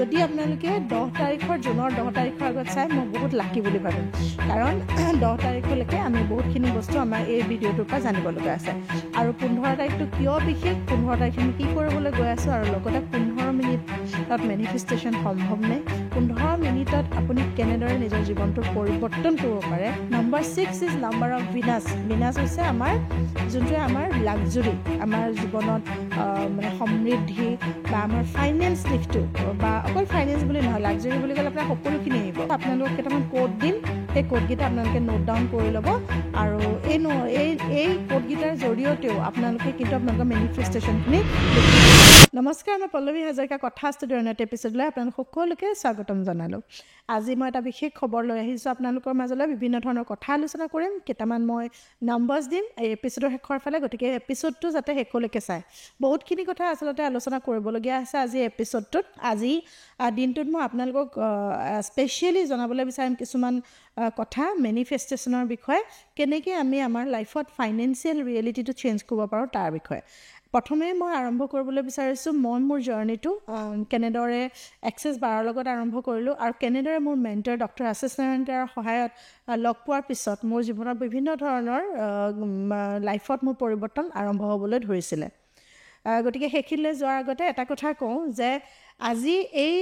যদি আপোনালোকে 10 তাৰিখৰ জুনৰ 10 তাৰিখৰ আগত চাই মই বহুত লাকি বুলি ভাবিম কাৰণ 10 তাৰিখলৈকে আমি বহুতখিনি বস্তু আমাৰ এই ভিডিঅ'টোৰ পৰা জানিব লগা আছে আৰু 15 তাৰিখটো কিয় বিশেষ 15 তাৰিখে আমি কি কৰিবলৈ গৈ আছোঁ আৰু লগতে 15 মিনিটত মেনিফেষ্টেশ্যন সম্ভৱনে 15 মিনিটত আপুনি কেনেদৰে নিজৰ জীৱনটো পৰিৱৰ্তন কৰিব পাৰে number 6 is number of Venus হৈছে আমাৰ যোনটোৱে আমাৰ লাক্সাৰী আমাৰ জীৱনত মানে সমৃদ্ধি বা আমাৰ ফাইনেন্স দিশটো বা অকল ফাইনেন্স বুলি নহয় লাক্সাৰী বুলি ক'লে আপোনাৰ সকলোখিনি আহিব আপোনালোকক কেইটামান কোড দিম সেই কোডকেইটা আপোনালোকে নোট ডাউন কৰি ল'ব আৰু এই কোডকেইটাৰ জৰিয়তেও আপোনালোকে কিন্তু আপোনালোকৰ মেনিফেষ্টেশ্যনখিনি নমস্কাৰ মই পল্লৱী হাজৰিকা কথা ষ্টুডিঅ'ৰ এটা এপিছ'ডলৈ আপোনালোক সকলোকে স্বাগতম জনালোঁ আজি মই এটা বিশেষ খবৰ লৈ আহিছোঁ আপোনালোকৰ মাজলৈ বিভিন্ন ধৰণৰ কথা আলোচনা কৰিম কেইটামান মই নাম্বাৰ্ছ দিম এই এপিছ'ডৰ শেষৰ ফালে গতিকে এপিছ'ডটো যাতে শেষলৈকে চায় বহুতখিনি কথা আচলতে আলোচনা কৰিবলগীয়া আছে আজি এপিছ'ডটোত আজি দিনটোত মই আপোনালোকক স্পেচিয়েলি জনাবলৈ বিচাৰিম কিছুমান কথা মেনিফেষ্টেশ্যনৰ বিষয়ে কেনেকৈ আমি আমাৰ লাইফত ফাইনেন্সিয়েল ৰিয়েলিটিটো চেঞ্জ কৰিব পাৰোঁ তাৰ বিষয়ে প্ৰথমে মই আৰম্ভ কৰিবলৈ বিচাৰিছোঁ মই মোৰ জাৰ্ণিটো কেনেদৰে এক্সেছ বাৰৰ লগত আৰম্ভ কৰিলোঁ আৰু কেনেদৰে মোৰ মেণ্টৰ ডক্টৰ আশিষ নাৰায়ণৰ সহায়ত লগ পোৱাৰ পিছত মোৰ জীৱনত বিভিন্ন ধৰণৰ লাইফত মোৰ পৰিৱৰ্তন আৰম্ভ হ'বলৈ ধৰিছিলে গতিকে সেইখিনিলৈ যোৱাৰ আগতে এটা কথা কওঁ যে আজি এই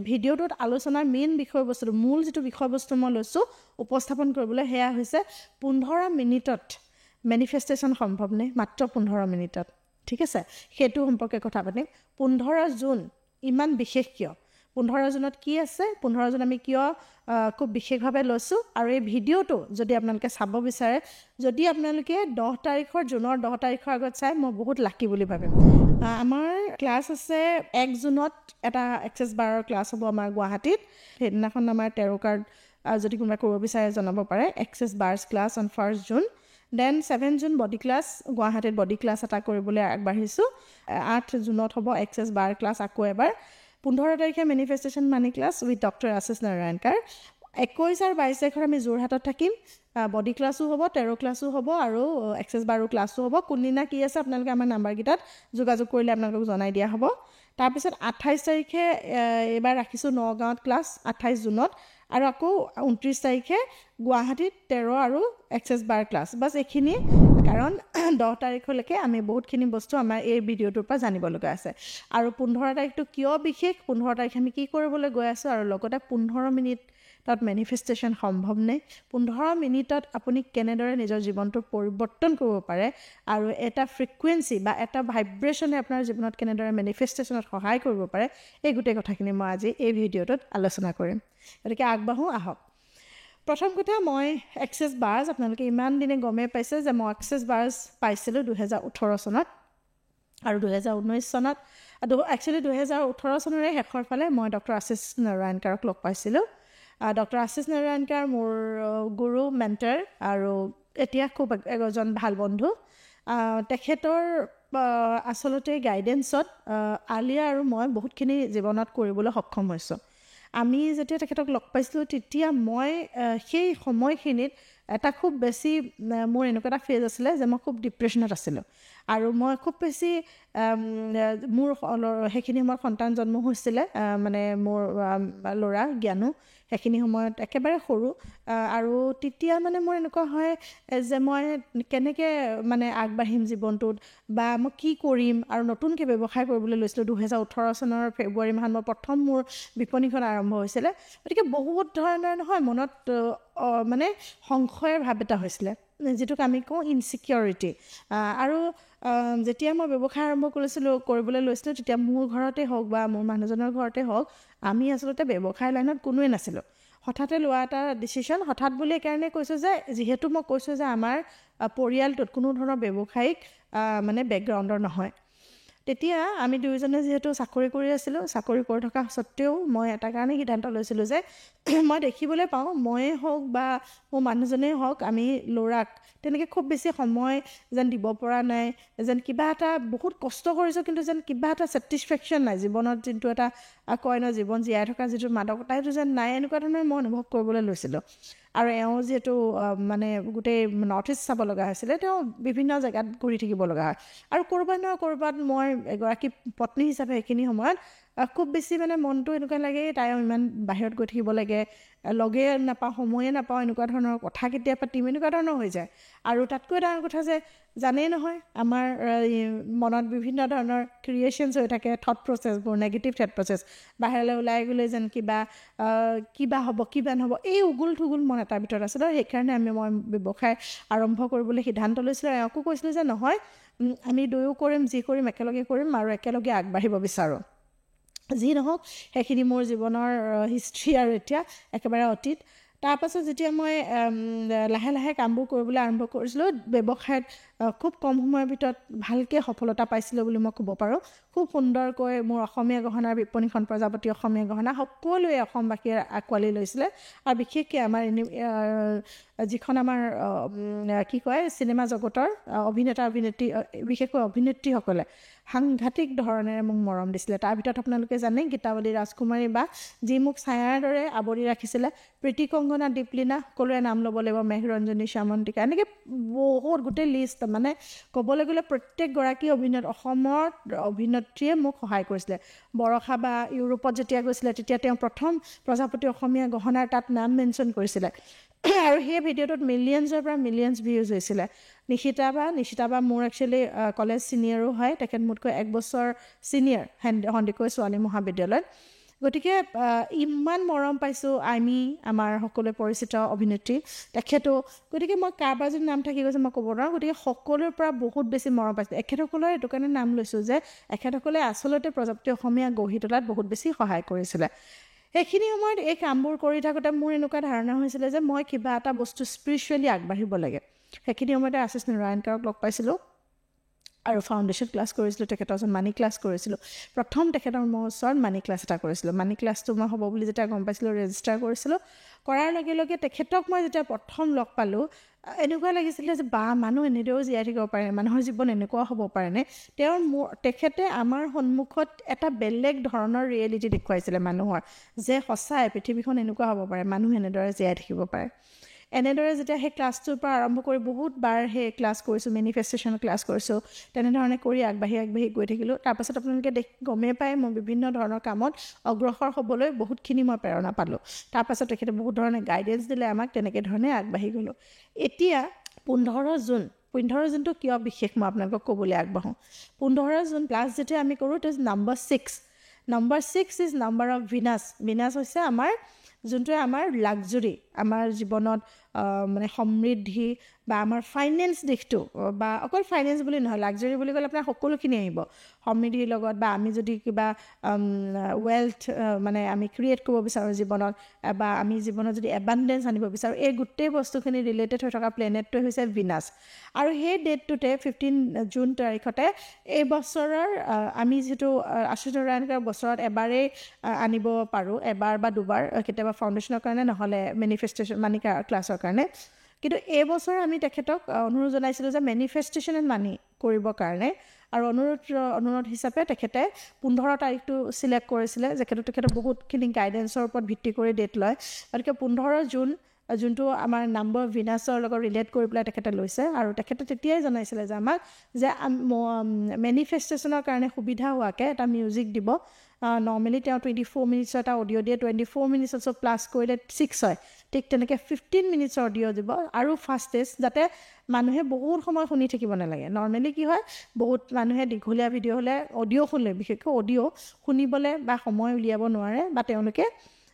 ভিডিঅ'টোত আলোচনাৰ মেইন বিষয়বস্তুটো মূল যিটো বিষয়বস্তু মই লৈছোঁ উপস্থাপন কৰিবলৈ সেয়া হৈছে 15 মিনিটত মেনিফেষ্টেশ্যন সম্ভৱনে মাত্ৰ 15 মিনিটত ঠিক আছে সেইটো সম্পৰ্কে কথা পাতিম 15 জুন ইমান বিশেষ কিয় 15 জুনত কি আছে 15 জুন আমি কিয় খুব বিশেষভাৱে লৈছোঁ আৰু এই ভিডিঅ'টো যদি আপোনালোকে চাব বিচাৰে যদি আপোনালোকে 10 তাৰিখৰ জুনৰ 10 তাৰিখৰ আগত চাই মই বহুত লাকি বুলি ভাবিম আমাৰ ক্লাছ আছে 1 জুনত এটা এক্সেছ বাৰৰ ক্লাছ হ'ব আমাৰ গুৱাহাটীত সেইদিনাখন আমাৰ টেৰ' কাৰ্ড যদি কোনোবাই কৰিব বিচাৰে জনাব পাৰে access bars class on 1 June then 7 June body class গুৱাহাটীত বডি ক্লাছ এটা কৰিবলৈ আগবাঢ়িছোঁ 8 জুনত হ'ব এক্সেছ বাৰ ক্লাছ আকৌ এবাৰ 15 তাৰিখে manifestation money class with doctor আশিষ নাৰায়ণকাৰ 21 আৰু 22 তাৰিখত আমি যোৰহাটত থাকিম বডি ক্লাছো হ'ব টেৰ' ক্লাছো হ'ব আৰু এক্সেছ বাৰো ক্লাছো হ'ব কোনদিনা কি আছে আপোনালোকে আমাৰ নাম্বাৰকেইটাত যোগাযোগ কৰিলে আপোনালোকক জনাই দিয়া হ'ব তাৰপিছত 28 তাৰিখে এইবাৰ ৰাখিছোঁ নগাঁৱত ক্লাছ 28 জুনত আৰু আকৌ 29 তাৰিখে গুৱাহাটীত টেৰ' আৰু এক্সেছ বাৰ ক্লাছ বাছ এইখিনি কাৰণ 10 তাৰিখলৈকে আমি বহুতখিনি বস্তু আমাৰ এই ভিডিঅ'টোৰ পৰা জানিব লগা আছে আৰু 15 তাৰিখটো কিয় বিশেষ 15 তাৰিখে আমি কি কৰিবলৈ গৈ আছোঁ আৰু লগতে 15 মিনিটত মেনিফেষ্টেশ্যন সম্ভৱনে 15 মিনিটত আপুনি কেনেদৰে নিজৰ জীৱনটো পৰিৱৰ্তন কৰিব পাৰে আৰু এটা ফ্ৰিকুৱেঞ্চি বা এটা ভাইব্ৰেশ্যনে আপোনাৰ জীৱনত কেনেদৰে মেনিফেষ্টেশ্যনত সহায় কৰিব পাৰে এই গোটেই কথাখিনি মই আজি এই ভিডিঅ'টোত আলোচনা কৰিম গতিকে আগবাঢ়োঁ আহক প্ৰথম কথা মই এক্সেছ বাৰ্ছ আপোনালোকে ইমান দিনে গমেই পাইছে যে মই এক্সেছ বাৰ্ছ পাইছিলোঁ 2018 চনত আৰু 2019 চনত একচুৱেলি 2018 চনৰে শেষৰ ফালে মই ডক্টৰ আশিষ নাৰায়ণকাৰক লগ পাইছিলোঁ ডক্টৰ আশিষ নাৰায়ণকাৰ মোৰ গুৰু মেণ্টৰ আৰু এতিয়া খুব এজন ভাল বন্ধু তেখেতৰ আচলতে গাইডেঞ্চত আলিয়া আৰু মই বহুতখিনি জীৱনত কৰিবলৈ সক্ষম হৈছোঁ আমি যেতিয়া তেখেতক লগ পাইছিলোঁ তেতিয়া মই সেই সময়খিনিত এটা খুব বেছি মোৰ এনেকুৱা এটা ফেজ আছিলে যে মই খুব ডিপ্ৰেশ্যনত আছিলোঁ আৰু মই খুব বেছি মোৰ সেইখিনি সময়ত সন্তান জন্ম হৈছিলে মানে মোৰ ল'ৰা জ্ঞানো সেইখিনি সময়ত একেবাৰে সৰু আৰু তেতিয়া মানে মোৰ এনেকুৱা হয় যে মই কেনেকৈ মানে আগবাঢ়িম জীৱনটোত বা মই কি কৰিম আৰু নতুনকৈ ব্যৱসায় কৰিবলৈ লৈছিলোঁ 2018 চনৰ ফেব্ৰুৱাৰী মাহত মই প্ৰথম মোৰ বিপণীখন আৰম্ভ হৈছিলে গতিকে বহুত ধৰণৰ নহয় মনত মানে সংশয়ৰ ভাৱ এটা হৈছিলে যিটোক আমি কওঁ ইনচিকিউৰিটি আৰু যেতিয়া মই ব্যৱসায় আৰম্ভ কৰিবলৈ লৈছিলোঁ তেতিয়া মোৰ ঘৰতে হওক বা মোৰ মানুহজনৰ ঘৰতে হওক আমি আচলতে ব্যৱসায় লাইনত কোনোৱে নাছিলোঁ হঠাতে লোৱা এটা ডিচিশ্যন হঠাৎ বুলি এইকাৰণে কৈছোঁ যে যিহেতু মই কৈছোঁ যে আমাৰ পৰিয়ালটোত কোনো ধৰণৰ ব্যৱসায়িক মানে বেকগ্ৰাউণ্ডৰ নহয় তেতিয়া আমি দুয়োজনে যিহেতু চাকৰি কৰি আছিলোঁ চাকৰি কৰি থকা সত্ত্বেও মই এটা কাৰণে সিদ্ধান্ত লৈছিলোঁ যে মই দেখিবলৈ পাওঁ ময়ে হওক বা মোৰ মানুহজনেই হওক আমি ল'ৰাক তেনেকৈ খুব বেছি সময় যেন দিব পৰা নাই যেন কিবা এটা বহুত কষ্ট কৰিছোঁ কিন্তু যেন কিবা এটা ছেটিছফেকশ্যন নাই জীৱনত যোনটো এটা কয় ন জীৱন জীয়াই থকা যিটো মাদকতা সেইটো যেন নাই এনেকুৱা ধৰণৰ মই অনুভৱ কৰিবলৈ লৈছিলোঁ আৰু এওঁ যিহেতু মানে গোটেই নৰ্থ ইষ্ট চাব লগা হৈছিলে তেওঁ বিভিন্ন জেগাত ঘূৰি থাকিব লগা হয় আৰু ক'ৰবাত নহয় ক'ৰবাত মই এগৰাকী পত্নী হিচাপে সেইখিনি সময়ত খুব বেছি মানে মনটো এনেকুৱা লাগে তাই ইমান বাহিৰত গৈ থাকিব লাগে, লগে নাপাওঁ, সময়ে নাপাওঁ, এনেকুৱা ধৰণৰ কথা কেতিয়া পাতিম, এনেকুৱা ধৰণৰ হৈ যায়। আৰু তাতকৈ ডাঙৰ কথা যে জানেই নহয় আমাৰ মনত বিভিন্ন ধৰণৰ ক্ৰিয়েশ্যনছ হৈ থাকে, থট প্ৰচেছবোৰ, নেগেটিভ থট প্ৰচেছ। বাহিৰলৈ ওলাই গ'লে যেন কিবা হ'ব, কিবা নহ'ব, এই উগুল থুগুল মন এটাৰ ভিতৰত আছিলে। আৰু সেইকাৰণে মই ব্যৱসায় আৰম্ভ কৰিবলৈ সিদ্ধান্ত লৈছিলোঁ। এওঁকো কৈছিলোঁ যে নহয়, আমি দুয়ো কৰিম, যি কৰিম একেলগে কৰিম আৰু একেলগে আগবাঢ়িব বিচাৰোঁ। যি নহওক সেইখিনি মোৰ জীৱনৰ হিষ্ট্ৰী আৰু এতিয়া একেবাৰে অতীত। তাৰপাছত যেতিয়া মই লাহে লাহে কামবোৰ কৰিবলৈ আৰম্ভ কৰিছিলোঁ, ব্যৱসায়ত খুব কম সময়ৰ ভিতৰত ভালকৈ সফলতা পাইছিলোঁ বুলি মই ক'ব পাৰোঁ। খুব সুন্দৰকৈ মোৰ অসমীয়া গহনাৰ বিপণীখন, প্ৰজাপতি অসমীয়া গহনা, সকলোৱে অসমবাসীয়ে আঁকোৱালি লৈছিলে। আৰু বিশেষকৈ আমাৰ যিখন আমাৰ কি কয় চিনেমা জগতৰ অভিনেতা অভিনেত্ৰী, বিশেষকৈ অভিনেত্ৰীসকলে সাংঘাতিক ধৰণেৰে মোক মৰম দিছিলে। তাৰ ভিতৰত আপোনালোকে জানে গীতাৱলী ৰাজকুমাৰী বা যি মোক ছায়াৰ দৰে আৱৰি ৰাখিছিলে, প্ৰীতি কংগনা, দীপলিনা, সকলোৰে নাম ল'ব লাগিব, মেঘৰঞ্জনী, শ্যামন্তিকা, এনেকৈ বহুত গোটেই লিষ্ট, মানে ক'বলৈ গ'লে প্ৰত্যেকগৰাকী অসমৰ অভিনেত্ৰীয়ে মোক সহায় কৰিছিলে। বৰষা বা ইউৰোপত যেতিয়া গৈছিলে তেতিয়া তেওঁ প্ৰথম প্ৰজাপতি অসমীয়া গহনাৰ তাত নাম মেনশ্যন কৰিছিলে। আৰু সেই ভিডিঅ'টোত মিলিয়নছৰ পৰা মিলিয়নছ ভিউজ হৈছিলে। নিশিতা বা মোৰ একচুৱেলি কলেজ ছিনিয়ৰো হয়, তেখেত মোতকৈ 1 বছৰ ছিনিয়ৰ সন্দিকৈ ছোৱালী মহাবিদ্যালয়ত। গতিকে ইমান মৰম পাইছোঁ আমাৰ সকলোৱে পৰিচিত অভিনেত্ৰী তেখেতো। গতিকে মই কাৰোবাৰ যদি নাম থাকি গৈছে মই ক'ব নোৱাৰোঁ। গতিকে সকলোৰে পৰা বহুত বেছি মৰম পাইছোঁ। এখেতসকলৰ এইটো কাৰণে নাম লৈছোঁ যে এখেতসকলে আচলতে প্ৰজাপতি অসমীয়া গঢ়ি তোলাত বহুত বেছি সহায় কৰিছিলে। সেইখিনি সময়ত এই কামবোৰ কৰি থাকোঁতে মোৰ এনেকুৱা ধাৰণা হৈছিলে যে মই কিবা এটা বস্তু স্পিৰিচুৱেলি আগবাঢ়িব লাগে। সেইখিনি সময়তে আশিষ নাৰায়ণকাৰক লগ পাইছিলোঁ আৰু ফাউণ্ডেশ্যন ক্লাছ কৰিছিলোঁ, তেখেতৰ ওচৰত মানি ক্লাছ কৰিছিলোঁ। প্ৰথম তেখেতৰ মোৰ ওচৰত মানি ক্লাছ এটা কৰিছিলোঁ। মানি ক্লাছটো মই হ'ব বুলি যেতিয়া গম পাইছিলোঁ, ৰেজিষ্টাৰ কৰিছিলোঁ। কৰাৰ লগে লগে তেখেতক মই যেতিয়া প্ৰথম লগ পালোঁ, এনেকুৱা লাগিছিলে যে মানুহ এনেদৰেও জীয়াই থাকিব পাৰে, মানুহৰ জীৱন এনেকুৱাও হ'ব পাৰেনে। তেখেতে আমাৰ সন্মুখত এটা বেলেগ ধৰণৰ ৰিয়েলিটি দেখুৱাইছিলে মানুহৰ, যে সঁচাই পৃথিৱীখন এনেকুৱা হ'ব পাৰে, মানুহ এনেদৰে জীয়াই থাকিব পাৰে। এনেদৰে যেতিয়া সেই ক্লাছটোৰ পৰা আৰম্ভ কৰি বহুতবাৰ সেই ক্লাছ কৰিছোঁ, মেনিফেষ্টেশ্যনৰ ক্লাছ কৰিছোঁ, তেনেধৰণে কৰি আগবাঢ়ি গৈ থাকিলোঁ। তাৰপাছত আপোনালোকে গমেই পায় মই বিভিন্ন ধৰণৰ কামত অগ্ৰসৰ হ'বলৈ বহুতখিনি মই প্ৰেৰণা পালোঁ। তাৰপাছত তেখেতে বহুত ধৰণে গাইডেঞ্চ দিলে আমাক, তেনেকৈ ধৰণে আগবাঢ়ি গ'লোঁ। এতিয়া 15 জুনটো কিয় বিশেষ মই আপোনালোকক ক'বলৈ আগবাঢ়োঁ। 15 জুন প্লাছ যেতিয়া আমি কৰোঁ, it is number 6 is number of Venus. Venus হৈছে আমাৰ যোনটোৱে আমাৰ লাক্সাৰী, আমাৰ জীৱনত মানে সমৃদ্ধি বা আমাৰ ফাইনেন্স দিশটো, বা অকল ফাইনেন্স বুলি নহয়, লাক্সাৰী বুলি ক'লে আপোনাৰ সকলোখিনি আহিব সমৃদ্ধিৰ লগত। বা আমি যদি কিবা ৱেল্থ মানে আমি ক্ৰিয়েট কৰিব বিচাৰোঁ জীৱনত, বা আমি জীৱনত যদি এবাণ্ডেঞ্চ আনিব বিচাৰোঁ, এই গোটেই বস্তুখিনি ৰিলেটেড হৈ থকা প্লেনেটটোৱে হৈছে ভিনাছ। আৰু সেই ডেটটোতে 15 জুন তাৰিখতে এই বছৰৰ আমি যিটো আশিষ নাৰায়ণকাৰ বছৰত এবাৰেই আনিব পাৰোঁ, এবাৰ বা দুবাৰ, কেতিয়াবা ফাউণ্ডেশ্যনৰ কাৰণে, নহ'লে মেনিফেষ্টেশ্যন মানি ক্লাছৰ কাৰণে। কিন্তু এইবছৰ আমি তেখেতক অনুৰোধ জনাইছিলোঁ যে মেনিফেষ্টেশ্যন এণ্ড মানি কৰিবৰ কাৰণে। আৰু অনুৰোধ হিচাপে তেখেতে 15 তাৰিখটো চিলেক্ট কৰিছিলে, তেখেতৰ বহুতখিনি গাইডেঞ্চৰ ওপৰত ভিত্তি কৰি ডেট লয়। গতিকে 15 জুন যোনটো আমাৰ নাম্বাৰ ভিনাছৰ লগত ৰিলেট কৰি পেলাই তেখেতে লৈছে। আৰু তেখেতে তেতিয়াই জনাইছিলে যে আমাক যে মেনিফেষ্টেশ্যনৰ কাৰণে সুবিধা হোৱাকৈ এটা মিউজিক দিব। নৰ্মেলি তেওঁ 24 মিনিটছৰ এটা অডিঅ' দিয়ে, 24 মিনিটছত প্লাছ কৰিলে 6 হয়, ঠিক তেনেকৈ 15 মিনিটছৰ অডিঅ' দিব। আৰু ফাষ্টেজ, যাতে মানুহে বহুত সময় শুনি থাকিব নালাগে। নৰ্মেলি কি হয়, বহুত মানুহে দীঘলীয়া ভিডিঅ' হ'লে অডিঅ' শুনে, বিশেষকৈ অডিঅ' শুনিবলৈ বা সময় উলিয়াব নোৱাৰে, বা তেওঁলোকে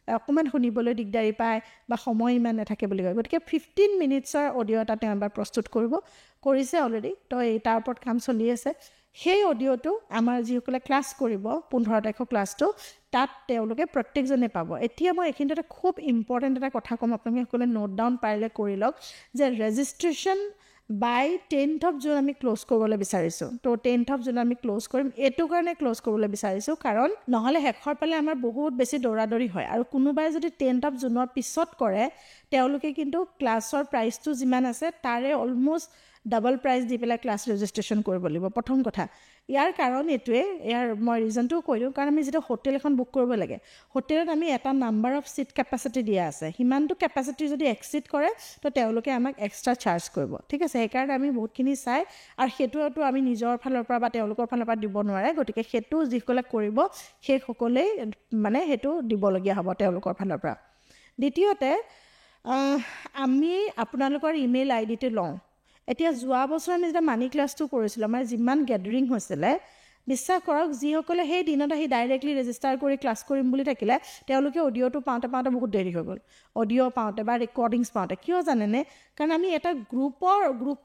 অকণমান শুনিবলৈ দিগদাৰী পায় বা সময় ইমান নাথাকে বুলি কয়। গতিকে 15 মিনিটছৰ অডিঅ' এটা তেওঁ এবাৰ প্ৰস্তুত কৰিছে অলৰেডি। তো তাৰ ওপৰত কাম চলি আছে। সেই অডিঅ'টো আমাৰ যিসকলে ক্লাছ কৰিব 15 তাৰিখৰ ক্লাছটো, তাত তেওঁলোকে প্ৰত্যেকজনে পাব। এতিয়া মই এইখিনিতে খুব ইম্পৰ্টেণ্ট এটা কথা ক'ম, আপোনালোকে সকলোৱে নোট ডাউন পাৰিলে কৰি লওক, যে ৰেজিষ্ট্ৰেশ্যন বাই 10th জুন আমি ক্ল'জ কৰিবলৈ বিচাৰিছোঁ। তো 10th জুন আমি ক্ল'জ কৰিম। এইটো কাৰণে ক্ল'জ কৰিবলৈ বিচাৰিছোঁ কাৰণ নহ'লে শেষৰ পালে আমাৰ বহুত বেছি দৌৰাদৌৰি হয়। আৰু কোনোবাই যদি 10th জুনৰ পিছত কৰে, তেওঁলোকে কিন্তু ক্লাছৰ প্ৰাইচটো যিমান আছে তাৰে অলম'ষ্ট ডাবল প্ৰাইচ দি পেলাই ক্লাছ ৰেজিষ্ট্ৰেশ্যন কৰিব লাগিব, প্ৰথম কথা। ইয়াৰ কাৰণ এইটোৱে, ইয়াৰ মই ৰিজনটোও কৈ দিওঁ, কাৰণ আমি যেতিয়া হোটেল এখন বুক কৰিব লাগে, হোটেলত আমি এটা নাম্বাৰ অফ ছিট কেপাচিটি দিয়া আছে, সিমানটো কেপাচিটি যদি এক্সিড কৰে তো তেওঁলোকে আমাক এক্সট্ৰা চাৰ্জ কৰিব, ঠিক আছে। সেইকাৰণে আমি বহুতখিনি চাই, আৰু সেইটোতো আমি নিজৰ ফালৰ পৰা বা তেওঁলোকৰ ফালৰ পৰা দিব নোৱাৰে, গতিকে সেইটো যিসকলে কৰিব সেইসকলেই মানে সেইটো দিবলগীয়া হ'ব তেওঁলোকৰ ফালৰ পৰা। দ্বিতীয়তে আমি আপোনালোকৰ ইমেইল আইডিটো লওঁ। এতিয়া যোৱা বছৰ আমি যেতিয়া মানি ক্লাছটো কৰিছিলোঁ, আমাৰ যিমান গেডাৰিং হৈছিলে, বিশ্বাস কৰক যিসকলে সেই দিনত আহি ডাইৰেক্টলি ৰেজিষ্টাৰ কৰি ক্লাছ কৰিম বুলি থাকিলে তেওঁলোকে অডিঅ'টো পাওঁতে বহুত দেৰি হৈ গ'ল, অডিঅ' পাওঁতে বা ৰেকৰ্ডিংছ পাওঁতে। কিয় জানেনে? কাৰণ আমি এটা গ্ৰুপ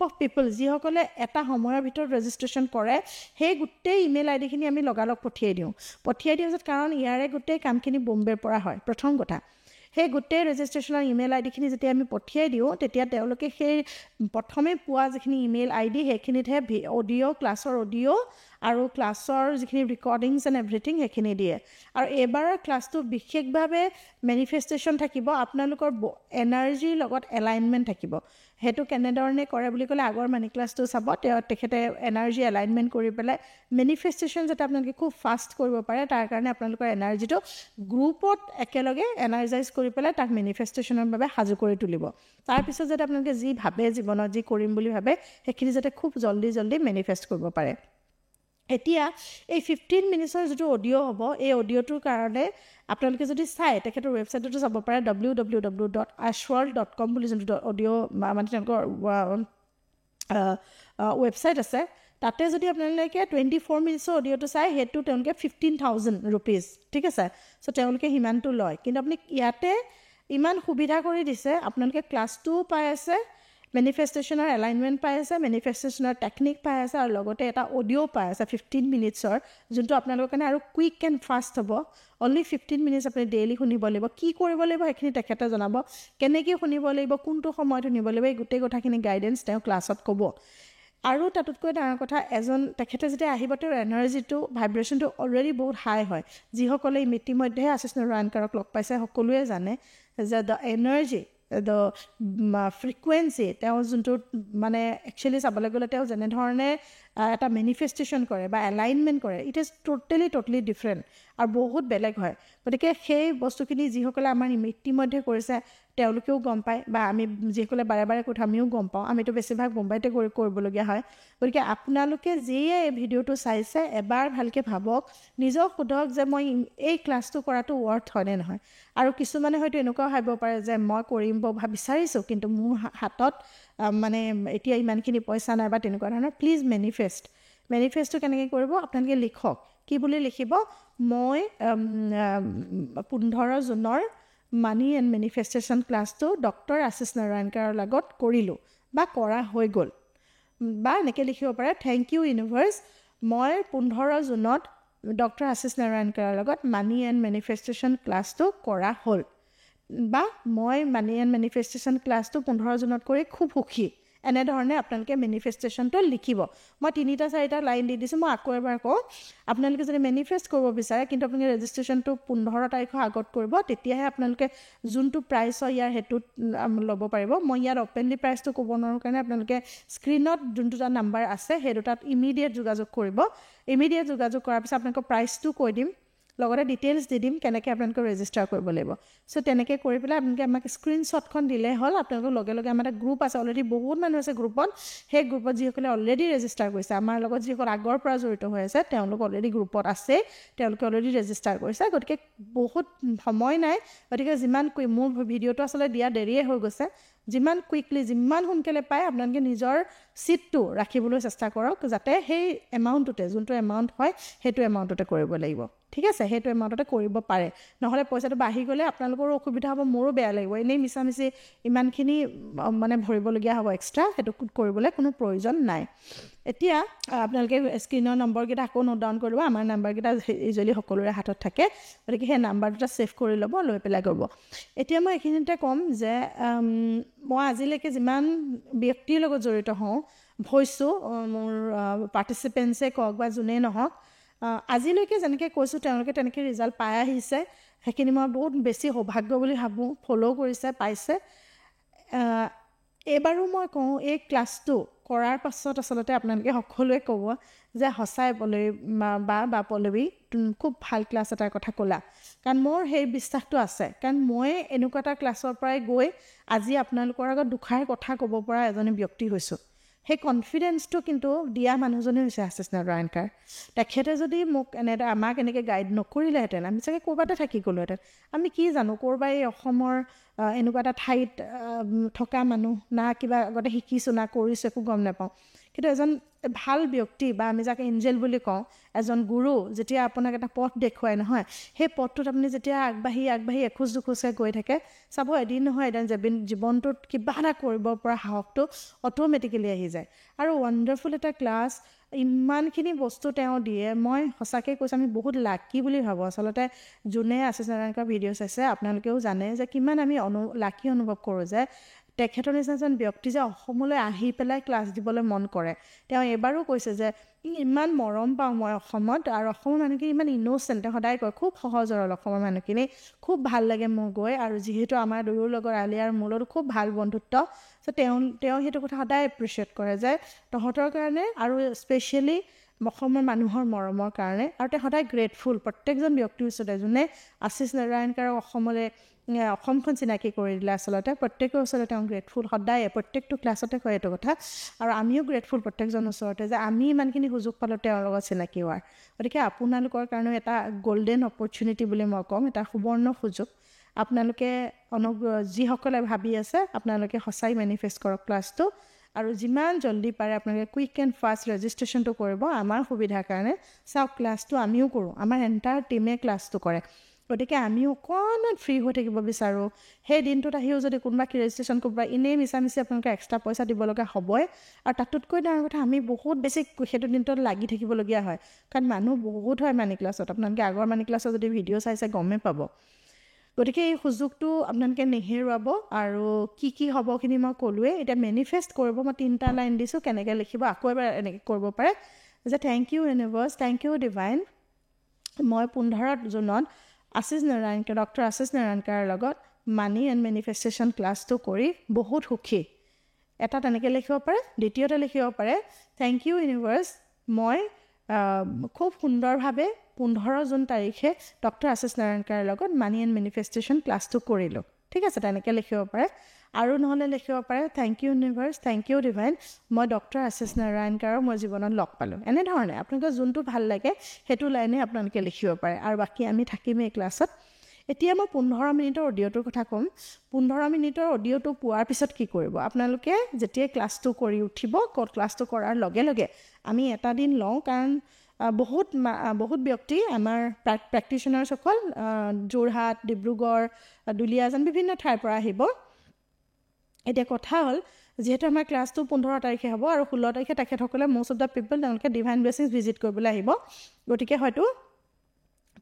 অফ পিপল যিসকলে এটা সময়ৰ ভিতৰত ৰেজিষ্ট্ৰেশ্যন কৰে, সেই গোটেই ইমেইল আইডিখিনি আমি লগালগ পঠিয়াই দিওঁ পিছত, কাৰণ ইয়াৰে গোটেই কামখিনি বম্বেৰ পৰা হয়। প্ৰথম কথা, সেই গোটেই ৰেজিষ্ট্ৰেশ্যনৰ ইমেইল আইডিখিনি যেতিয়া আমি পঠিয়াই দিওঁ, তেতিয়া তেওঁলোকে সেই প্ৰথমে পোৱা যিখিনি ইমেইল আইডি সেইখিনিতহে অডিঅ' ক্লাছৰ অডিঅ' আৰু ক্লাছৰ যিখিনি ৰেকৰ্ডিংছ এণ্ড এভৰিথিং সেইখিনি দিয়ে। আৰু এইবাৰৰ ক্লাছটো বিশেষভাৱে মেনিফেষ্টেশ্যন থাকিব, আপোনালোকৰ এনাৰ্জিৰ লগত এলাইনমেণ্ট থাকিব। সেইটো কেনেধৰণে কৰে বুলি ক'লে আগৰ মানি ক্লাছটো চাব, তেখেতে এনাৰ্জি এলাইনমেণ্ট কৰি পেলাই মেনিফেষ্টেশ্যন যাতে আপোনালোকে খুব ফাষ্ট কৰিব পাৰে, তাৰ কাৰণে আপোনালোকৰ এনাৰ্জিটো গ্ৰুপত একেলগে এনাৰ্জাইজ কৰি পেলাই তাক মেনিফেষ্টেশ্যনৰ বাবে সাজু কৰি তুলিব। তাৰপিছত যাতে আপোনালোকে যি ভাবে জীৱনত, যি কৰিম বুলি ভাবে, সেইখিনি যাতে খুব জল্দি মেনিফেষ্ট কৰিব পাৰে। এতিয়া এই 15 মিনিটছৰ যিটো অডিঅ' হ'ব, এই অডিঅ'টোৰ কাৰণে আপোনালোকে যদি চাই তেখেতৰ ৱেবছাইটতো চাব পাৰে, www.ashworld.com বুলি যোনটো অডিঅ' মানে তেওঁলোকৰ ৱেবছাইট আছে, তাতে যদি আপোনালোকে 24 মিনিটছৰ অডিঅ'টো চাই, সেইটো তেওঁলোকে 15,000 ৰুপিজ, ঠিক আছে। চ' তেওঁলোকে সিমানটো লয়, কিন্তু আপুনি ইয়াতে ইমান সুবিধা কৰি দিছে, আপোনালোকে ক্লাছটোও পাই আছে, মেনিফেষ্টেশ্যনৰ এলাইনমেণ্ট পাই আছে, মেনিফেষ্টেশ্যনৰ টেকনিক পাই আছে, আৰু লগতে এটা অডিঅ' পাই আছে 15 মিনিটছৰ, যোনটো আপোনালোকৰ কাৰণে আৰু কুইক এণ্ড ফাষ্ট হ'ব। অনলি 15 মিনিটছ আপুনি ডেইলি শুনিব লাগিব। কি কৰিব লাগিব সেইখিনি তেখেতে জনাব, কেনেকৈ শুনিব লাগিব, কোনটো সময়ত শুনিব লাগিব, এই গোটেই কথাখিনি গাইডেঞ্চ তেওঁ ক্লাছত ক'ব। আৰু তাতোতকৈ ডাঙৰ কথা, তেখেতে যেতিয়া আহিব, তেওঁৰ এনাৰ্জিটো, ভাইব্ৰেশ্যনটো অলৰেডি বহুত হাই হয়। যিসকলে ইতিমধ্যে আশীষ নাৰায়ণকাৰক লগ পাইছে সকলোৱে জানে যে দ্য এনাৰ্জি, দ্য ফ্ৰিকুৱেঞ্চি, তেওঁ যোনটো মানে একচুৱেলি চাবলৈ গ'লে তেওঁ যেনেধৰণে এটা মেনিফেষ্টেশ্যন কৰে বা এলাইনমেণ্ট কৰে, ইট ইজ ট'টেলি ডিফাৰেণ্ট আৰু বহুত বেলেগ হয়। গতিকে সেই বস্তুখিনি যিসকলে আমাৰ ইতিমধ্যে কৰিছে তেওঁলোকেও গম পায়, বা আমি যিসকলে বাৰে বাৰে কথা আমিও গম পাওঁ, আমিতো বেছিভাগ মুম্বাইতে কৰিবলগীয়া হয়। গতিকে আপোনালোকে যিয়ে এই ভিডিঅ'টো চাইছে, এবাৰ ভালকৈ ভাবক, নিজক সোধক যে মই এই ক্লাছটো কৰাটো ৱৰ্থ হয়নে নহয়। আৰু কিছুমানে হয়তো এনেকুৱাও ভাবিব পাৰে যে মই কৰিম বিচাৰিছোঁ, কিন্তু মোৰ হাতত মানে এতিয়া ইমানখিনি পইচা নাই বা তেনেকুৱা ধৰণৰ। প্লিজ মেনিফেষ্টটো কেনেকৈ কৰিব, আপোনালোকে লিখক। কি বুলি লিখিব? মই 15 জুনৰ মানি এণ্ড মেনিফেষ্টেশ্যন ক্লাছটো ডক্টৰ আশীষ নাৰায়ণকাৰৰ লগত কৰিলোঁ বা কৰা হৈ গ'ল, বা এনেকৈ লিখিব পাৰে, থেংক ইউ ইউনিভাৰ্ছ, মই 15 জুনত ডক্টৰ আশীষ নাৰায়ণকাৰৰ লগত মানি এণ্ড মেনিফেষ্টেশ্যন ক্লাছটো কৰা হ'ল, বা মই মানি এণ্ড মেনিফেষ্টেশ্যন ক্লাছটো 15 জুনত কৰি খুব সুখী। এনেধৰণে আপোনালোকে মেনিফেষ্টেশ্যনটো লিখিব। মই 3-4টা লাইন দি দিছোঁ, মই আকৌ এবাৰ কওঁ, আপোনালোকে যদি মেনিফেষ্ট কৰিব বিচাৰে, কিন্তু আপোনালোকে ৰেজিষ্ট্ৰেশ্যনটো 15 তাৰিখৰ আগত কৰিব, তেতিয়াহে আপোনালোকে যোনটো প্ৰাইচ হয় ইয়াৰ সেইটোত ল'ব পাৰিব। মই ইয়াত অপেনলি প্ৰাইচটো ক'ব নোৱাৰোঁ কাৰণে আপোনালোকে স্ক্ৰীণত যোনটো এটা নাম্বাৰ আছে সেই দুটাত ইমিডিয়েট যোগাযোগ কৰিব। ইমিডিয়েট যোগাযোগ কৰাৰ পিছত আপোনালোকৰ প্ৰাইচটো কৈ দিম, লগতে ডিটেইলছ দি দিম কেনেকৈ আপোনালোকে ৰেজিষ্টাৰ কৰিব লাগিব। চ' তেনেকৈ কৰি পেলাই আপোনালোকে আমাক স্ক্ৰীণশ্বটখন দিলেই হ'ল। আপোনালোকৰ লগে আমাৰ এটা গ্ৰুপ আছে, অলৰেডি বহুত মানুহ আছে গ্ৰুপত। সেই গ্ৰুপত যিসকলে অলৰেডি ৰেজিষ্টাৰ কৰিছে, আমাৰ লগত যিসকল আগৰ পৰা জড়িত হৈ আছে, তেওঁলোক অলৰেডি গ্ৰুপত আছে, তেওঁলোকে অলৰেডি ৰেজিষ্টাৰ কৰিছে। গতিকে বহুত সময় নাই, গতিকে মোৰ ভিডিঅ'টো আচলতে দিয়া দেৰিয়ে হৈ গৈছে, যিমান কুইকলি, যিমান সোনকালে পায় আপোনালোকে নিজৰ ছিটটো ৰাখিবলৈ চেষ্টা কৰক, যাতে সেই এমাউণ্টটোতে, যোনটো এমাউণ্ট হয় সেইটো এমাউণ্টতে কৰিব লাগিব, ঠিক আছে। সেইটো এমাউণ্টতে কৰিব পাৰে, নহ'লে পইচাটো বাঢ়ি গ'লে আপোনালোকৰো অসুবিধা হ'ব, মোৰো বেয়া লাগিব। এনেই মিছামিছি ইমানখিনি মানে ভৰিবলগীয়া হ'ব এক্সট্ৰা, সেইটো কৰিবলৈ কোনো প্ৰয়োজন নাই। এতিয়া আপোনালোকে স্ক্ৰীণৰ নম্বৰকেইটা আকৌ নোট ডাউন কৰিব। আমাৰ নাম্বাৰকেইটা ইউজুৱেলি সকলোৰে হাতত থাকে, গতিকে সেই নাম্বাৰ দুটা ছেভ কৰি ল'ব, লৈ পেলাই কৰিব। এতিয়া মই এইখিনিতে ক'ম যে মই আজিলৈকে যিমান ব্যক্তিৰ লগত জড়িত হৈছোঁ, মোৰ পাৰ্টিচিপেণ্টছে কওক বা যোনেই নহওক, আজিলৈকে যেনেকৈ কৈছোঁ তেওঁলোকে তেনেকৈ ৰিজাল্ট পাই আহিছে। সেইখিনি মই বহুত বেছি সৌভাগ্য বুলি ভাবোঁ, ফ'ল' কৰিছে, পাইছে। এইবাৰো মই কওঁ, এই ক্লাছটো কৰাৰ পাছত আচলতে আপোনালোকে সকলোৱে ক'ব যে সঁচাই পল্লৱী বা পল্লৱী খুব ভাল ক্লাছ এটাৰ কথা ক'লা কাৰণ মোৰ সেই বিশ্বাসটো আছে কাৰণ মই এনেকুৱা এটা ক্লাছৰ পৰাই গৈ আজি আপোনালোকৰ আগত দুখাৰ কথা ক'ব পৰা এজনী ব্যক্তি হৈছোঁ সেই কনফিডেন্সটো কিন্তু দিয়া মানুহজনে হৈছে আশিষ নাৰায়ণকাৰ তেখেতে যদি মোক আমাক এনেকৈ গাইড নকৰিলেহেঁতেন আমি চাগে ক'ৰবাতে থাকি গ'লোহেঁতেন আমি কি জানো ক'ৰবাই অসমৰ এনেকুৱা এটা ঠাইত থকা মানুহ না কিবা আগতে শিকিছোঁ না কৰিছোঁ একো গম নাপাওঁ কিন্তু এজন ভাল ব্যক্তি বা আমি যাক এঞ্জেল বুলি কওঁ এজন গুৰু যেতিয়া আপোনাক এটা পথ দেখুৱাই নহয় সেই পথটোত আপুনি যেতিয়া আগবাঢ়ি এখোজ দুখোজকৈ গৈ থাকে চাব এদিন নহয় এদিন জীৱনটোত কিবা এটা কৰিব পৰা সাহসটো অট'মেটিকেলি আহি যায় আৰু ৱাণ্ডাৰফুল এটা ক্লাছ ইমানখিনি বস্তু তেওঁ দিয়ে মই সঁচাকৈ কৈছোঁ আমি বহুত লাকি বুলি ভাবোঁ আচলতে যোনে আশিষ নাৰায়ণকাৰ ভিডিঅ' চাইছে আপোনালোকেও জানে যে কিমান আমি লাকি অনুভৱ কৰোঁ যে তেখেতৰ নিচিনা এজন ব্যক্তি যে অসমলৈ আহি পেলাই ক্লাছ দিবলৈ মন কৰে তেওঁ এবাৰো কৈছে যে ইমান মৰম পাওঁ মই অসমত আৰু অসমৰ মানুহখিনি ইমান ইন'চেণ্ট তেওঁ সদায় কয় খুব সহজ সৰল অসমৰ মানুহখিনি খুব ভাল লাগে মোৰ গৈ আৰু যিহেতু আমাৰ দুয়ো লগৰ আলিয়াৰ মোৰ লগত খুব ভাল বন্ধুত্ব চ' তেওঁ সেইটো কথা সদায় এপ্ৰিচিয়েট কৰে যে তহঁতৰ কাৰণে আৰু স্পেচিয়েলি অসমৰ মানুহৰ মৰমৰ কাৰণে আৰু তেওঁ সদায় গ্ৰেটফুল প্ৰত্যেকজন ব্যক্তিৰ ওচৰতে যোনে আশিষ নাৰায়ণকাৰক অসমখন চিনাকি কৰি দিলে আচলতে প্ৰত্যেকৰ ওচৰতে তেওঁ গ্ৰেটফুল সদায় প্ৰত্যেকটো ক্লাছতে কয় এইটো কথা আৰু আমিও গ্ৰেটফুল প্ৰত্যেকজনৰ ওচৰতে যে আমি ইমানখিনি সুযোগ পালোঁ তেওঁৰ লগত চিনাকি হোৱাৰ গতিকে আপোনালোকৰ কাৰণেও এটা গল্ডেন অপৰচুনিটি বুলি মই ক'ম এটা সুবৰ্ণ সুযোগ আপোনালোকে যিসকলে ভাবি আছে আপোনালোকে সঁচাই মেনিফেষ্ট কৰক ক্লাছটো আৰু যিমান জল্দি পাৰে আপোনালোকে কুইক এণ্ড ফাষ্ট ৰেজিষ্ট্ৰেশ্যনটো কৰিব আমাৰ সুবিধাৰ কাৰণে চাওক ক্লাছটো আমিও কৰোঁ আমাৰ এণ্টায়াৰ টীমে ক্লাছটো কৰে গতিকে আমিও অকণমান ফ্ৰী হৈ থাকিব বিচাৰোঁ সেই দিনটোত আহিও যদি কোনোবা কি ৰেজিষ্ট্ৰেশ্যন কৰিব এনেই মিছামিছি আপোনালোকে এক্সট্ৰা পইচা দিব লগা হ'বই আৰু তাতোতকৈ ডাঙৰ কথা আমি বহুত বেছি সেইটো দিনটোত লাগি থাকিবলগীয়া হয় কাৰণ মানুহ বহুত হয় মানি ক্লাছত আপোনালোকে আগৰ মানি ক্লাছত যদি ভিডিঅ' চাইছে গমেই পাব গতিকে এই সুযোগটো আপোনালোকে নেহেৰুৱাব আৰু কি হ'বখিনি মই ক'লোৱে এতিয়া মেনিফেষ্ট কৰিব মই 3টা লাইন দিছোঁ কেনেকৈ লিখিব আকৌ এবাৰ এনেকৈ কৰিব পাৰে যে thank you universe thank you divine মই 15 জুনত ডক্টৰ আশিষ নাৰায়ণকাৰৰ লগত মানি এণ্ড মেনিফেষ্টেশ্যন ক্লাছটো কৰি বহুত সুখী এটা তেনেকৈ লিখিব পাৰে দ্বিতীয়তে লিখিব পাৰে থেংক ইউ ইউনিভাৰ্ছ মই খুব সুন্দৰভাৱে 15 জুন তাৰিখে ডক্টৰ আশিষ নাৰায়ণকাৰৰ লগত মানি এণ্ড মেনিফেষ্টেশ্যন ক্লাছটো কৰিলোঁ ঠিক আছে তেনেকৈ লিখিব পাৰে আৰু নহ'লে লিখিব পাৰে thank you universe thank you divine মই ডক্টৰ আশিষ নাৰায়ণকাৰক মই জীৱনত লগ পালোঁ এনেধৰণে আপোনালোকৰ যোনটো ভাল লাগে সেইটো লাইনে আপোনালোকে লিখিব পাৰে আৰু বাকী আমি থাকিমেই এই ক্লাছত এতিয়া মই 15 মিনিটৰ অডিঅ'টোৰ কথা ক'ম 15 মিনিটৰ অডিঅ'টো পোৱাৰ পিছত কি কৰিব আপোনালোকে যেতিয়াই ক্লাছটো কৰি উঠিব ক্লাছটো কৰাৰ লগে লগে আমি এটা দিন লওঁ কাৰণ বহুত ব্যক্তি আমাৰ প্ৰেক্টিশ্যনাৰসকল যোৰহাট ডিব্ৰুগড় দুলীয়াজান বিভিন্ন ঠাইৰ পৰা আহিব এতিয়া কথা হ'ল যিহেতু আমাৰ ক্লাছটো 15 তাৰিখে হ'ব আৰু 16 তাৰিখে তেখেতসকলে মোষ্ট অফ দ্য পিপল তেওঁলোকে ডিভাইন ব্লেছিংছ ভিজিট কৰিবলৈ আহিব গতিকে হয়তো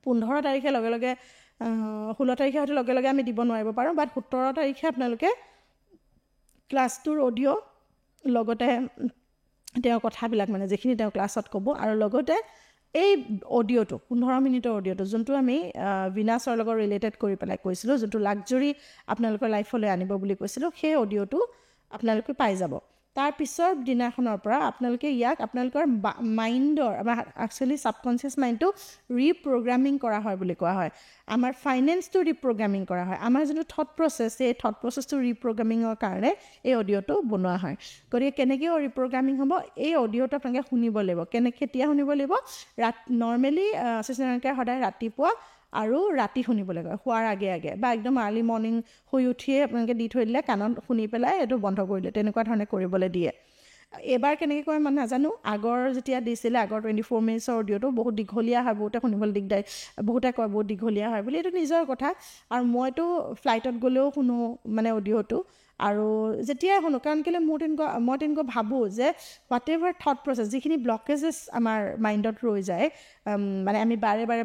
15 তাৰিখে লগে লগে 16 তাৰিখে হয়তো লগে লগে আমি দিব নোৱাৰিব পাৰোঁ বাট 17 তাৰিখে আপোনালোকে ক্লাছটোৰ অডিঅ' লগতে তেওঁৰ কথাবিলাক মানে যিখিনি তেওঁ ক্লাছত ক'ব আৰু লগতে এই অডিঅ'টো 15 মিনিটৰ অডিঅ'টো যোনটো আমি বিনাশৰ লগত ৰিলেটেড কৰি পেলাই কৈছিলোঁ যোনটো লাক্সাৰী আপোনালোকৰ লাইফলৈ আনিব বুলি কৈছিলোঁ সেই অডিঅ'টো আপোনালোকে পাই যাব তাৰ পিছৰ দিনাখনৰ পৰা আপোনালোকে ইয়াক আপোনালোকৰ মাইণ্ডৰ আমাৰ একচুৱেলি ছাবকনচিয়াছ মাইণ্ডটো ৰিপ্ৰগ্ৰামিং কৰা হয় বুলি কোৱা হয় আমাৰ ফাইনেন্সটো ৰিপ্ৰগ্ৰামিং কৰা হয় আমাৰ যোনটো থট প্ৰচেছ এই থট প্ৰচেছটো ৰিপ্ৰগ্ৰামিঙৰ কাৰণে এই অডিঅ'টো বনোৱা হয় গতিকে কেনেকৈ ৰিপ্ৰগ্ৰামিং হ'ব এই অডিঅ'টো আপোনালোকে শুনিব লাগিব কেতিয়া শুনিব লাগিব নৰ্মেলি আশিষ নাৰায়ণকাৰে সদায় ৰাতিপুৱা আৰু ৰাতি শুনিব লাগে শোৱাৰ আগে আগে বা একদম আৰ্লি মৰ্ণিং শুই উঠিয়ে আপোনালোকে দি থৈ দিলে কাণত শুনি পেলাই এইটো বন্ধ কৰিলে তেনেকুৱা ধৰণে কৰিবলৈ দিয়ে এবাৰ কেনেকৈ কয় মানে নাজানো আগৰ যেতিয়া দিছিলে আগৰ 24 মিনিটছৰ অডিঅ'টো বহুত দীঘলীয়া হয় বহুতে শুনিবলৈ দিগদাৰ বহুতে কয় বহুত দীঘলীয়া হয় বুলি এইটো নিজৰ কথা আৰু মইতো ফ্লাইটত গ'লেও শুনো মানে অডিঅ'টো আৰু যেতিয়াই শুনো কাৰণ কেলৈ মই তেনেকুৱা ভাবোঁ যে হোৱাট এভাৰ থট প্ৰচেছ যিখিনি ব্লকেজেছ আমাৰ মাইণ্ডত ৰৈ যায় মানে আমি বাৰে বাৰে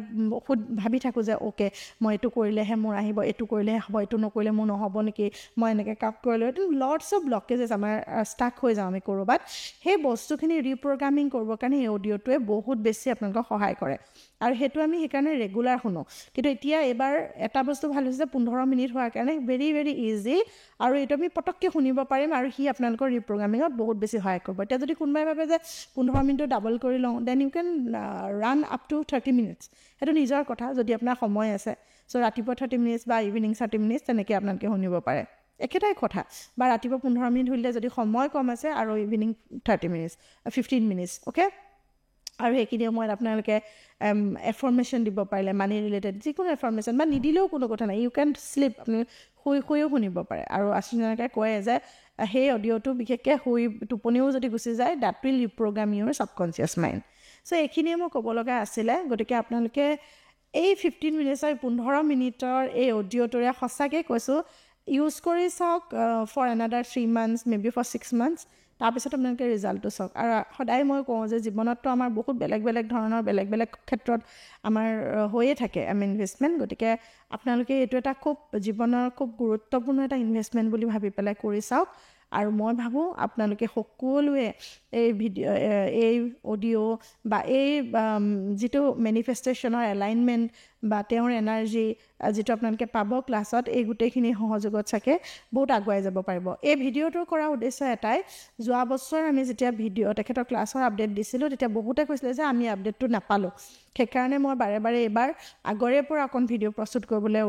ভাবি থাকোঁ যে অ'কে মই এইটো কৰিলেহে মোৰ আহিব এইটো কৰিলেহে হ'ব এইটো নকৰিলে মোৰ নহ'ব নেকি মই এনেকৈ কাপ কৰিলোঁ এইটো লটছ অফ ব্লকেজেছ আমাৰ ষ্টাক হৈ যাওঁ আমি ক'ৰবাত সেই বস্তুখিনি ৰিপ্ৰগ্ৰামিং কৰিবৰ কাৰণে এই অডিঅ'টোৱে বহুত বেছি আপোনালোকক সহায় কৰে আৰু সেইটো আমি সেইকাৰণে ৰেগুলাৰ শুনো কিন্তু এতিয়া এইবাৰ এটা বস্তু ভাল হৈছে 15 মিনিট হোৱাৰ কাৰণে ভেৰি ভেৰি ইজি আৰু এইটো আমি আমি পটককৈ শুনিব পাৰিম আৰু সি আপোনালোকৰ ৰিপ্ৰগ্ৰামিঙত বহুত বেছি সহায় কৰিব এতিয়া যদি কোনোবাই ভাবে যে 15 মিনিটত ডাবল কৰি লওঁ then you can run up to 30 minutes সেইটো নিজৰ কথা যদি আপোনাৰ সময় আছে চ' ৰাতিপুৱা 30 মিনিটছ বা ইভিনিং 30 মিনিটছ তেনেকৈ আপোনালোকে শুনিব পাৰে একেটাই কথা বা ৰাতিপুৱা 15 মিনিট শুনিলে যদি সময় কম আছে আৰু ইভিনিং 30 মিনিটছ 15 মিনিটছ অ'কে আৰু সেইখিনি সময়ত আপোনালোকে এফৰ্মেশ্যন দিব পাৰিলে মানি ৰিলেটেড যিকোনো এফৰ্মেশ্যন বা নিদিলেও কোনো কথা নাই ইউ কেন শ্লিপ আপুনি শুইও শুনিব পাৰে আৰু আশ্বিনাকে কয় যে সেই অডিঅ'টো বিশেষকৈ টোপনিও যদি গুচি যায় দ্যাট উইল ৰিপ্ৰগ্ৰাম ইউৰ ছাবকনচিয়াছ মাইণ্ড চ' এইখিনিয়ে মই ক'ব লগা আছিলে গতিকে আপোনালোকে এই 15 মিনিটৰ 15 মিনিটৰ এই অডিঅ'টোৰে সঁচাকৈ কৈছোঁ ইউজ কৰি চাওক for another 3 months maybe for 6 months তাৰপিছত আপোনালোকে ৰিজাল্টটো চাওক আৰু সদায় মই কওঁ যে জীৱনততো আমাৰ বহুত বেলেগ বেলেগ ধৰণৰ বেলেগ বেলেগ ক্ষেত্ৰত আমাৰ হৈয়ে থাকে ইনভেষ্টমেণ্ট গতিকে আপোনালোকে এইটো এটা খুব জীৱনৰ খুব গুৰুত্বপূৰ্ণ এটা ইনভেষ্টমেণ্ট বুলি ভাবি পেলাই কৰি চাওক আৰু মই ভাবোঁ আপোনালোকে সকলোৱে এই এই অডিঅ' বা এই যিটো মেনিফেষ্টেশ্যনৰ এলাইনমেণ্ট বা তেওঁৰ এনাৰ্জি যিটো আপোনালোকে পাব ক্লাছত এই গোটেইখিনি সহযোগত চাগে বহুত আগুৱাই যাব পাৰিব এই ভিডিঅ'টোৰ কৰা উদ্দেশ্য এটাই যোৱা বছৰ আমি যেতিয়া তেখেতৰ ক্লাছৰ আপডেট দিছিলোঁ তেতিয়া বহুতে কৈছিলে যে আমি আপডেটটো নাপালোঁ সেইকাৰণে মই বাৰে বাৰে এইবাৰ আগৰে পৰা অকণ ভিডিঅ' প্ৰস্তুত কৰিবলৈ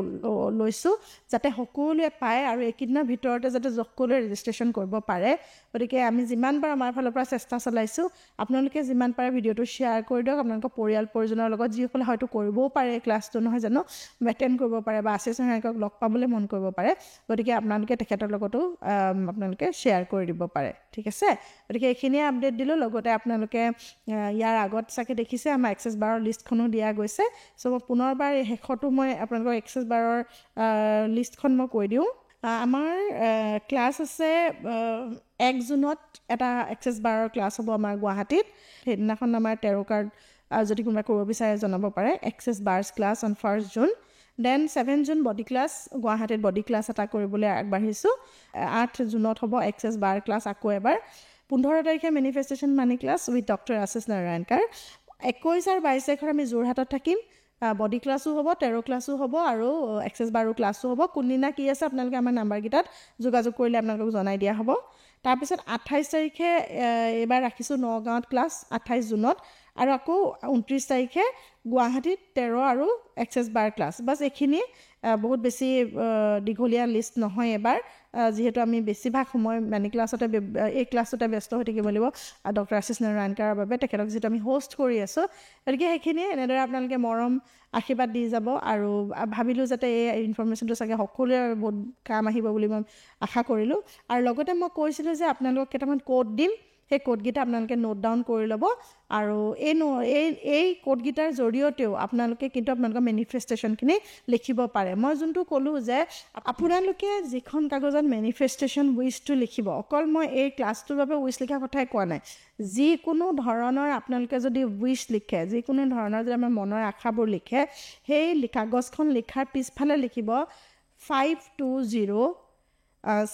লৈছোঁ যাতে সকলোৱে পায় আৰু এইকেইদিনৰ ভিতৰতে যাতে সকলোৱে ৰেজিষ্ট্ৰেশ্যন কৰিব পাৰে গতিকে আমি যিমান পাৰোঁ আমাৰ ফালৰ পৰা চেষ্টা চলাইছোঁ আপোনালোকে যিমান পাৰে ভিডিঅ'টো শ্বেয়াৰ কৰি দিয়ক আপোনালোকৰ পৰিয়াল পৰিজনৰ লগত যিসকলে হয়তো কৰিবও পাৰে ক্লাছটো নহয় জানো এটেণ্ড কৰিব পাৰে বা আশিষ নাৰায়ণক লগ পাবলৈ মন কৰিব পাৰে গতিকে আপোনালোকে তেখেতৰ লগতো আপোনালোকে শ্বেয়াৰ কৰি দিব পাৰে ঠিক আছে গতিকে এইখিনিয়ে আপডেট দিলোঁ লগতে আপোনালোকে ইয়াৰ আগত চাগে দেখিছে আমাৰ এক্সেছ বাৰৰ লিষ্টখনো দিয়া গৈছে চ' মই পুনৰবাৰ এই শেষতো মই আপোনালোকৰ এক্সেছ বাৰৰ লিষ্টখন মই কৈ দিওঁ আমাৰ ক্লাছ আছে 1 জুনত এটা এক্সেছ বাৰৰ ক্লাছ হ'ব আমাৰ গুৱাহাটীত সেইদিনাখন আমাৰ 13 কাৰ্ড যদি কোনোবাই কৰিব বিচাৰে জনাব পাৰে access bars class on 1 June then 7 June body class গুৱাহাটীত বডি ক্লাছ এটা কৰিবলৈ আগবাঢ়িছোঁ 8 জুনত হ'ব এক্সেছ বাৰ ক্লাছ আকৌ এবাৰ 15 তাৰিখে manifestation money class with doctor আশিষ নাৰায়ণকাৰ 21 আৰু 22 তাৰিখৰ আমি যোৰহাটত থাকিম বডি ক্লাছো হ'ব 13 ক্লাছো হ'ব আৰু এক্সেছ বাৰো ক্লাছো হ'ব কোনদিনা কি আছে আপোনালোকে আমাৰ নাম্বাৰকেইটাত যোগাযোগ কৰিলে আপোনালোকক জনাই দিয়া হ'ব তাৰপিছত 28 তাৰিখে এইবাৰ ৰাখিছোঁ নগাঁৱত ক্লাছ 28 জুনত আৰু আকৌ 29 তাৰিখে গুৱাহাটীত 13 আৰু এক্সেছ বাৰ ক্লাছ বাছ এইখিনি বহুত বেছি দীঘলীয়া লিষ্ট নহয় এবাৰ যিহেতু আমি বেছিভাগ সময় মানি ক্লাছতে এই ক্লাছতে ব্যস্ত হৈ থাকিব লাগিব ডক্টৰ আশিষ নাৰায়ণকাৰৰ বাবে তেখেতক যিটো আমি হোষ্ট কৰি আছোঁ গতিকে সেইখিনিয়ে এনেদৰে আপোনালোকে মৰম আশীৰ্বাদ দি যাব আৰু ভাবিলোঁ যাতে এই ইনফৰ্মেশ্যনটো চাগে সকলোৰে বহুত কাম আহিব বুলি মই আশা কৰিলোঁ আৰু লগতে মই কৈছিলোঁ যে আপোনালোকক কেইটামান কোড দিম সেই কোডকেইটা আপোনালোকে নোট ডাউন কৰি ল'ব আৰু এই কোডকেইটাৰ জৰিয়তেও আপোনালোকে কিন্তু আপোনালোকৰ মেনিফেষ্টেশ্যনখিনি লিখিব পাৰে মই যোনটো ক'লোঁ যে আপোনালোকে যিখন কাগজত মেনিফেষ্টেশ্যন উইচটো লিখিব অকল মই এই ক্লাছটোৰ বাবে উইচ লিখা কথাই কোৱা নাই যিকোনো ধৰণৰ আপোনালোকে যদি উইচ লিখে যিকোনো ধৰণৰ যদি আমাৰ মনৰ আশাবোৰ লিখে সেই কাগজখন লিখাৰ পিছফালে লিখিব 520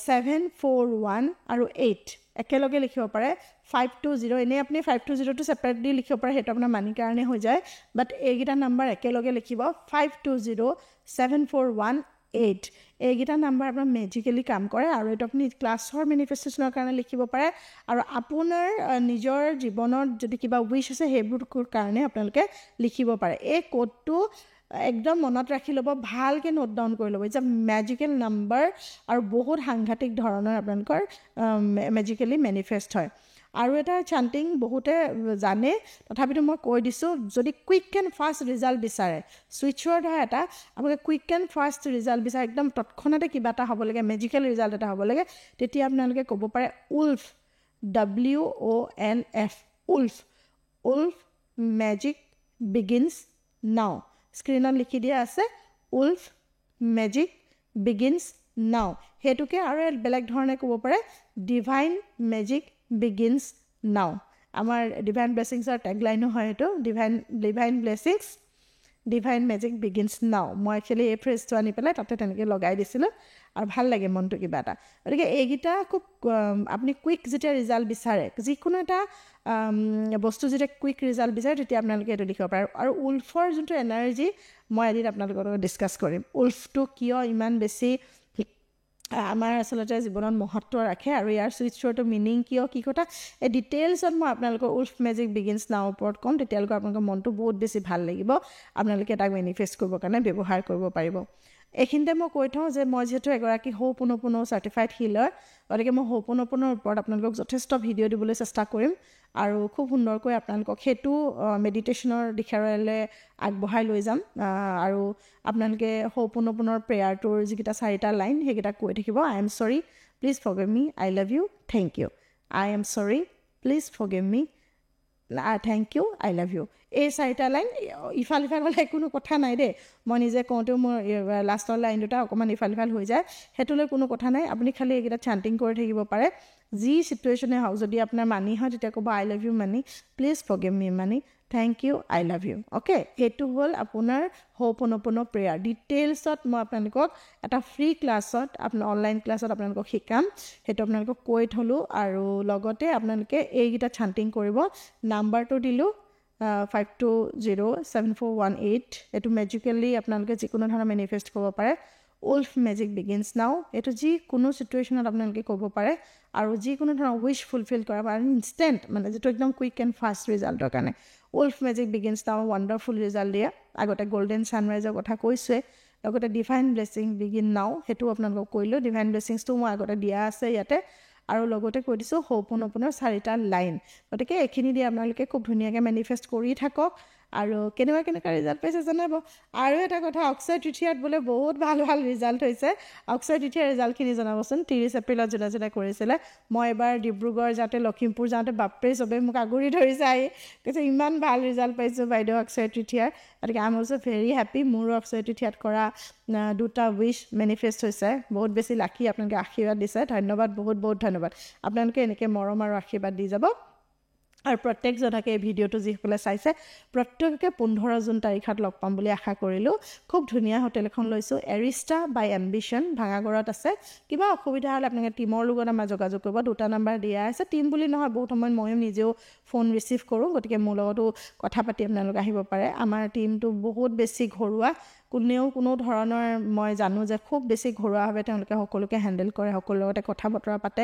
741 আৰু 8 একেলগে লিখিব পাৰে 520 এনেই আপুনি 520টো ছেপাৰেটলি লিখিব পাৰে সেইটো আপোনাৰ মানিৰ কাৰণে হৈ যায় বাট এইকেইটা নাম্বাৰ একেলগে লিখিব 520 741 8 এইকেইটা নাম্বাৰ আপোনাৰ মেজিকেলি কাম কৰে আৰু এইটো আপুনি ক্লাছৰ মেনিফেষ্টেশ্যনৰ কাৰণে লিখিব পাৰে আৰু আপোনাৰ নিজৰ জীৱনত যদি কিবা উইচ আছে সেইবোৰ কাৰণে আপোনালোকে লিখিব পাৰে এই কোডটো একদম মনত ৰাখি ল'ব ভালকৈ নোট ডাউন কৰি ল'ব ইটছ আ মেজিকেল নাম্বাৰ আৰু বহুত সাংঘাতিক ধৰণৰ আপোনালোকৰ মেজিকেলি মেনিফেষ্ট হয় আৰু এটা চান্টিং বহুতে জানে তথাপিতো মই কৈ দিছোঁ যদি কুইক এণ্ড ফাষ্ট ৰিজাল্ট বিচাৰে ছুইটছৰ ধৰা এটা আপোনালোকে কুইক এণ্ড ফাষ্ট ৰিজাল্ট বিচাৰে একদম তৎক্ষণাতে কিবা এটা হ'ব লাগে মেজিকেল ৰিজাল্ট এটা হ'ব লাগে তেতিয়া আপোনালোকে ক'ব পাৰে wolf WOLF wolf magic begins now স্ক্ৰীনত লিখি দিয়া আছে উল্ফ মেজিক বিগিনছ নাও সেইটোকে আৰু বেলেগ ধৰণে ক'ব পাৰে ডিভাইন মেজিক বিগিনছ নাও আমাৰ ডিভাইন ব্লেছিংছৰ টেগলাইনো হয় এইটো divine blessings divine magic begins নাও মই একচুৱেলি এই ফ্ৰেজটো আনি পেলাই তাতে তেনেকৈ লগাই দিছিলোঁ আৰু ভাল লাগে মনটো কিবা এটা গতিকে এইকেইটা খুব আপুনি কুইক যেতিয়া ৰিজাল্ট বিচাৰে যিকোনো এটা বস্তু যেতিয়া কুইক ৰিজাল্ট বিচাৰে তেতিয়া আপোনালোকে এইটো লিখিব পাৰে আৰু উল্ফৰ যোনটো এনাৰ্জি মই এদিন আপোনালোকৰ লগত ডিছকাছ কৰিম উল্ফটো কিয় ইমান বেছি আমাৰ আচলতে জীৱনত মহত্ব ৰাখে আৰু ইয়াৰ ছুইচ ৱৰ্ডৰ মিনিং কিয় কি কথা এই ডিটেইলছত মই আপোনালোকৰ উল্ফ মেজিক বিগিনছ নাও ওপৰত ক'ম তেতিয়ালৈকে আপোনালোকৰ মনটো বহুত বেছি ভাল লাগিব আপোনালোকে তাক মেনিফেষ্ট কৰিবৰ কাৰণে ব্যৱহাৰ কৰিব পাৰিব এইখিনিতে মই কৈ থওঁ যে মই যিহেতু এগৰাকী হোপোনোপোনো চাৰ্টিফাইড হিলাৰ গতিকে মই হোপোনোপোনোৰ ওপৰত আপোনালোকক যথেষ্ট ভিডিঅ' দিবলৈ চেষ্টা কৰিম আৰু খুব সুন্দৰকৈ আপোনালোকক সেইটো মেডিটেশ্যনৰ দিশেৰে আগবঢ়াই লৈ যাম আৰু আপোনালোকে হোপোনোপোনোৰ প্ৰেয়াৰটোৰ যিকেইটা 4টা লাইন সেইকেইটা কৈ থাকিব I am sorry please forgive me I love you thank you I am sorry please forgive me thank you I love you এই 4টা লাইন ইফাল ইফাল হ'লে কোনো কথা নাই দেই মই নিজে কওঁতেও মোৰ লাষ্টৰ লাইন দুটা অকণমান ইফাল ইফাল হৈ যায় সেইটোলৈ কোনো কথা নাই আপুনি খালি এইকেইটা চান্টিং কৰি থাকিব পাৰে যি চিটুৱেশ্যনে হওক যদি আপোনাৰ মানি হয় তেতিয়া ক'ব I love you money please forgive me money thank you I love you okay সেইটো হ'ল আপোনাৰ হোপোনোপোনো প্ৰেয়াৰ ডিটেইলছত মই আপোনালোকক এটা ফ্ৰী ক্লাছত আপোনাৰ অনলাইন ক্লাছত আপোনালোকক শিকাম সেইটো আপোনালোকক কৈ থ'লোঁ আৰু লগতে আপোনালোকে এইকেইটা চান্টিং কৰিব নাম্বাৰটো দিলোঁ 520741 এইটো মেজিকেলি আপোনালোকে যিকোনো ধৰণৰ মেনিফেষ্ট কৰিব পাৰে উল্ফ মেজিক বিগিনছ নাও এইটো যিকোনো চিটুৱেশ্যনত আপোনালোকে ক'ব পাৰে আৰু যিকোনো ধৰণৰ উইচ ফুলফিল কৰা পাৰে ইনষ্টেণ্ট মানে যিটো একদম কুইক এণ্ড ফাষ্ট ৰিজাল্টৰ কাৰণে উল্ফ মেজিক বিগিনছ নাও ৱাণ্ডাৰফুল ৰিজাল্ট দিয়ে আগতে গল্ডেন ছানৰাইজৰ কথা কৈছোৱে লগতে ডিভাইন ব্লেছিং বিগিন নাও সেইটো আপোনালোকক কৰিলোঁ ডিভাইন ব্লেছিংছটো মই আগতে দিয়া আছে ইয়াতে আৰু লগতে কৈ দিছোঁ হোপোনোপোনোৰ 4টা লাইন গতিকে এইখিনি দি আপোনালোকে খুব ধুনীয়াকৈ মেনিফেষ্ট কৰি থাকক আৰু কেনেকুৱা ৰিজাল্ট পাইছে জনাব আৰু এটা কথা অক্ষয় তৃতীয়াত বোলে বহুত ভাল ৰিজাল্ট হৈছে অক্ষয় তৃতীয়াৰ ৰিজাল্টখিনি জনাবচোন 30 এপ্ৰিলত যোনে কৰিছিলে মই এবাৰ ডিব্ৰুগড় যাওঁতে লখিমপুৰ যাওঁতে বাপৰে চবেই মোক আগুৰি ধৰিছে আহি কৈছে ইমান ভাল ৰিজাল্ট পাইছোঁ বাইদেউ অক্ষয় তৃতীয়াৰ গতিকে I am also' very happy মোৰো অক্ষয় তৃতীয়াত কৰা 2টা উইচ মেনিফেষ্ট হৈছে বহুত বেছি লাকি আপোনালোকে আশীৰ্বাদ দিছে ধন্যবাদ বহুত ধন্যবাদ আপোনালোকে এনেকৈ মৰম আৰু আশীৰ্বাদ দি যাব আৰু প্ৰত্যেকজনকে এই ভিডিঅ'টো যিসকলে চাইছে প্ৰত্যেককে 15 জুন তাৰিখত লগ পাম বুলি আশা কৰিলোঁ খুব ধুনীয়া হোটেল এখন লৈছোঁ এৰিষ্টা বাই এম্বিশ্যন ভাঙাগড়ত আছে কিবা অসুবিধা হ'লে আপোনালোকে টীমৰ লগত আমাৰ যোগাযোগ কৰিব 2টা নাম্বাৰ দিয়া আছে টীম বুলি নহয় বহুত সময়ত ময়ো নিজেও ফোন ৰিচিভ কৰোঁ গতিকে মোৰ লগতো কথা পাতি আপোনালোকে আহিব পাৰে আমাৰ টীমটো বহুত বেছি ঘৰুৱা কোনো ধৰণৰ মই জানো যে খুব বেছি ঘৰুৱাভাৱে তেওঁলোকে সকলোকে হেণ্ডেল কৰে সকলোৰ লগতে কথা বতৰা পাতে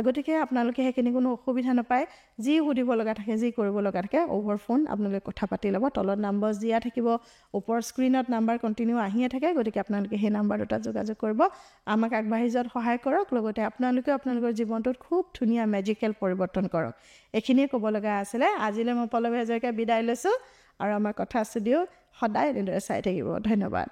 গতিকে আপোনালোকে সেইখিনি কোনো অসুবিধা নাপায় যি সুধিব লগা থাকে যি কৰিব লগা থাকে অভাৰ ফোন আপোনালোকে কথা পাতি ল'ব তলত নাম্বাৰ দিয়া থাকিব ওপৰ স্ক্ৰীণত নাম্বাৰ কণ্টিনিউ আহিয়ে থাকে গতিকে আপোনালোকে সেই নাম্বাৰ দুটাত যোগাযোগ কৰিব আমাক আগবাঢ়ি যোৱাত সহায় কৰক লগতে আপোনালোকে আপোনালোকৰ জীৱনটোত খুব ধুনীয়া মেজিকেল পৰিৱৰ্তন কৰক এইখিনিয়ে ক'ব লগা আছিলে আজিলৈ মই পল্লৱী হাজৰিকাই বিদায় লৈছোঁ আৰু আমাৰ কথা ষ্টুডিঅ' সদায় এনেদৰে চাই থাকিব ধন্যবাদ